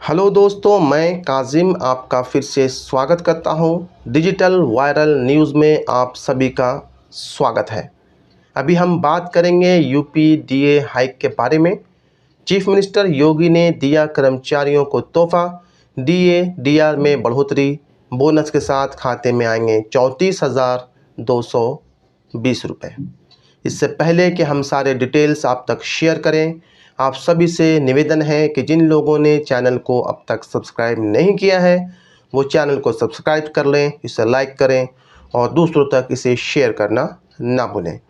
Hello दोस्तों, मैं काजिम आपका फिर से स्वागत करता हूं। डिजिटल वायरल न्यूज़ में आप सभी का स्वागत है। अभी हम बात करेंगे यूपी डीए हाइक के बारे में। चीफ मिनिस्टर योगी ने दिया कर्मचारियों को तोहफा, डीए डीआर में बढ़ोतरी, बोनस के साथ खाते में आएंगे 34,220 रुपये। इससे पहले कि हम सारे डिटेल्स आप तक शेयर करें, आप सभी से निवेदन है कि जिन लोगों ने चैनल को अब तक सब्सक्राइब नहीं किया है वो चैनल को सब्सक्राइब कर लें, इसे लाइक करें और दूसरों तक इसे शेयर करना ना भूलें।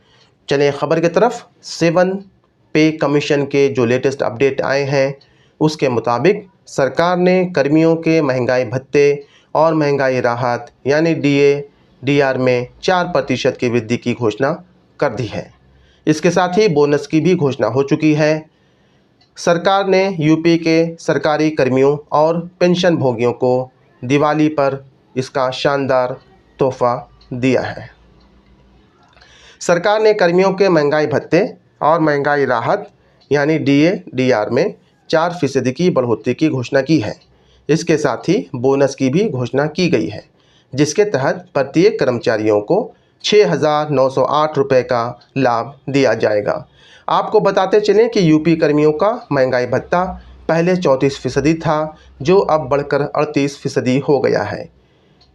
चलें खबर की तरफ। 7 पे कमीशन के जो लेटेस्ट अपडेट आए हैं उसके मुताबिक सरकार ने कर्मियों के महंगाई भत्ते और महंगाई राहत यानी डीए डीआर में 4% की वृद्धि की घोषणा कर दी है। इसके साथ ही बोनस की भी घोषणा हो चुकी है। सरकार ने यूपी के सरकारी कर्मियों और पेंशन भोगियों को दिवाली पर इसका शानदार तोहफा दिया है। सरकार ने कर्मियों के महंगाई भत्ते और महंगाई राहत यानी डीए डीआर में 4% की बढ़ोतरी की घोषणा की है। इसके साथ ही बोनस की भी घोषणा की गई है, जिसके तहत प्रत्येक कर्मचारियों को 6,908 रुपये का लाभ दिया जाएगा। आपको बताते चलें कि यूपी कर्मियों का महंगाई भत्ता पहले 34% था, जो अब बढ़कर 38% हो गया है।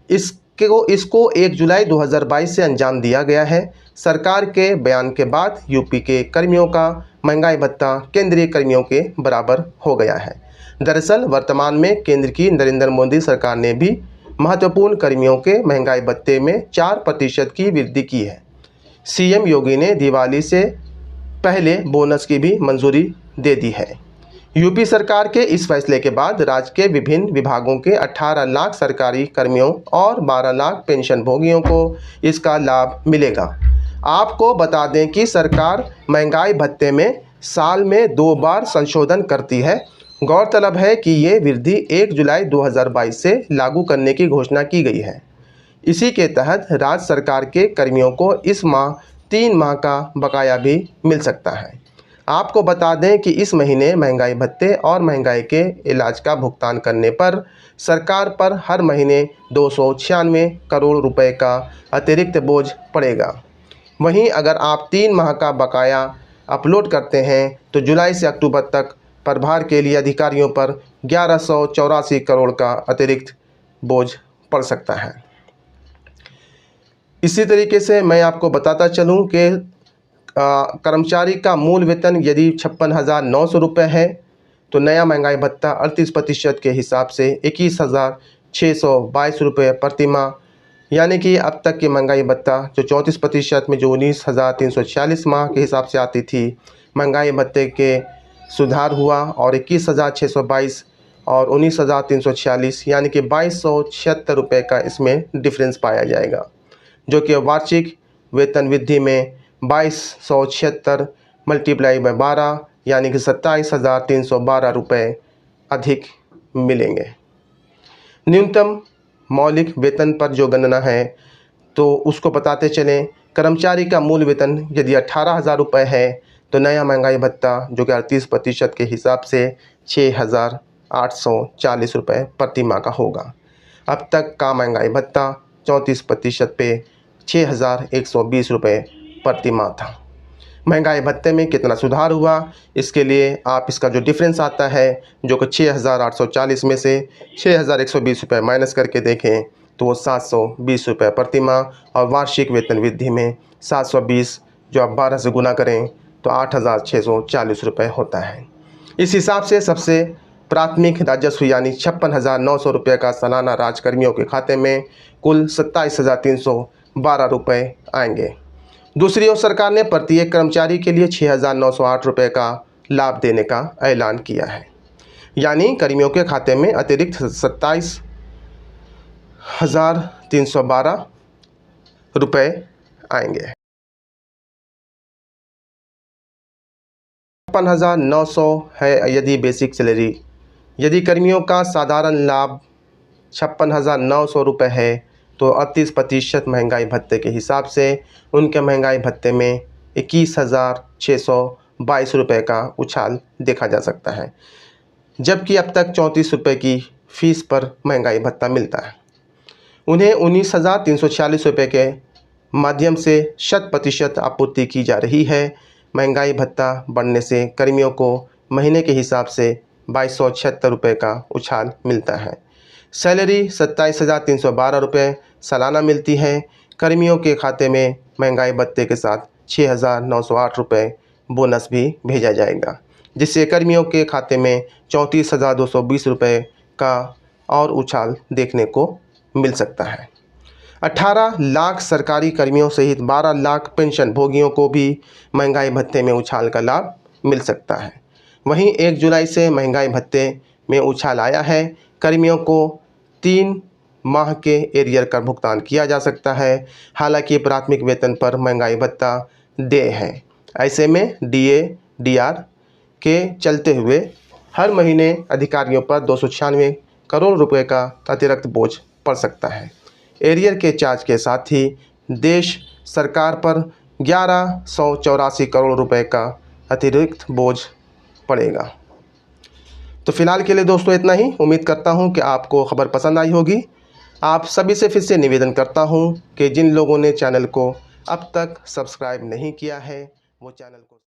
इसको 1 जुलाई 2022 से अंजाम दिया गया है। सरकार के बयान के बाद यूपी के कर्मियों का महंगाई भत्ता केंद्रीय कर्मियों के बराबर हो गया है। दरअसल वर्तमान में केंद्र की नरेंद्र मोदी सरकार ने भी महत्वपूर्ण कर्मियों के महंगाई भत्ते में 4% की वृद्धि की है। सीएम योगी ने दिवाली से पहले बोनस की भी मंजूरी दे दी है। यूपी सरकार के इस फैसले के बाद राज्य के विभिन्न विभागों के 18 लाख सरकारी कर्मियों और 12 लाख पेंशन भोगियों को इसका लाभ मिलेगा। आपको बता दें कि सरकार महंगाई भत्ते में साल में 2 बार संशोधन करती है। गौरतलब है कि ये वृद्धि 1 जुलाई 2022 से लागू करने की घोषणा की गई है। इसी के तहत राज्य सरकार के कर्मियों को इस माह 3 माह का बकाया भी मिल सकता है। आपको बता दें कि इस महीने महंगाई भत्ते और महंगाई के इलाज का भुगतान करने पर सरकार पर हर महीने 296 करोड़ रुपए का अतिरिक्त बोझ पड़ेगा। वहीं अगर आप 3 माह का बकाया अपलोड करते हैं तो जुलाई से अक्टूबर तक प्रभार के लिए अधिकारियों पर 1184 करोड़ का अतिरिक्त बोझ पड़ सकता है। इसी तरीके से मैं आपको बताता चलूं कि कर्मचारी का मूल वेतन यदि 56,900 रुपये है तो नया महंगाई भत्ता 38% के हिसाब से 21,622 रुपये प्रति माह, यानी कि अब तक की महंगाई भत्ता जो 34% में जो 19,346 माह के हिसाब से आती थी, महंगाई भत्ते के सुधार हुआ और 21,622 और 19,346 यानी कि 2,276 रुपये का इसमें डिफरेंस पाया जाएगा, जो कि वार्षिक वेतन वृद्धि में 2,276 मल्टीप्लाई बाय 12 यानी कि 27,312 रुपये अधिक मिलेंगे। न्यूनतम मौलिक वेतन पर जो गणना है तो उसको बताते चलें। कर्मचारी का मूल वेतन यदि 18,000 रुपये है तो नया महंगाई भत्ता जो कि 38% के हिसाब से 6,840 रुपये प्रति माह का होगा। अब तक का महंगाई भत्ता 34% पे 6,120 रुपये प्रति माह था। महंगाई भत्ते में कितना सुधार हुआ, इसके लिए आप इसका जो डिफरेंस आता है जो कि 6,840 में से 6,120 रुपये माइनस करके देखें तो वो 720 रुपये प्रति माह और वार्षिक वेतन वृद्धि में 720 जो आप 12 से गुना करें तो 8,640 रुपये होता है। इस हिसाब से सबसे प्राथमिक राजस्व यानी 56,900 रुपये का सालाना राजकर्मियों के खाते में कुल 27,312 रुपये आएंगे। दूसरी ओर सरकार ने प्रत्येक कर्मचारी के लिए 6,908 रुपये का लाभ देने का ऐलान किया है, यानी कर्मियों के खाते में अतिरिक्त 27,312 रुपये आएंगे। 56,900 है यदि बेसिक सैलरी। यदि कर्मियों का साधारण लाभ 56,900 रुपये है तो 38% महंगाई भत्ते के हिसाब से उनके महंगाई भत्ते में 21,622 रुपये का उछाल देखा जा सकता है। जबकि अब तक 34 रुपये की फ़ीस पर महंगाई भत्ता मिलता है। उन्हें 19,346 रुपये के माध्यम से 100% आपूर्ति की जा रही है। महंगाई भत्ता बढ़ने से कर्मियों को महीने के हिसाब से 2276 रुपये का उछाल मिलता है। सैलरी 27,312 रुपये सालाना मिलती है। कर्मियों के खाते में महंगाई भत्ते के साथ 6,908 रुपये बोनस भी भेजा जाएगा, जिससे कर्मियों के खाते में 34,220 रुपये का और उछाल देखने को मिल सकता है। 18 लाख सरकारी कर्मियों सहित 12 लाख पेंशन भोगियों को भी महंगाई भत्ते में उछाल का लाभ मिल सकता है। वहीं 1 जुलाई से महंगाई भत्ते में उछाल आया है। कर्मियों को 3 माह के एरियर का भुगतान किया जा सकता है। हालांकि प्राथमिक वेतन पर महंगाई भत्ता देय है। ऐसे में डीए डीआर के चलते हुए हर महीने अधिकारियों पर 296 करोड़ रुपए का अतिरिक्त बोझ पड़ सकता है। एरियर के चार्ज के साथ ही देश सरकार पर 1184 करोड़ रुपए का अतिरिक्त बोझ पड़ेगा। तो फिलहाल के लिए दोस्तों इतना ही। उम्मीद करता हूं कि आपको खबर पसंद आई होगी। आप सभी से फिर से निवेदन करता हूं कि जिन लोगों ने चैनल को अब तक सब्सक्राइब नहीं किया है वो चैनल को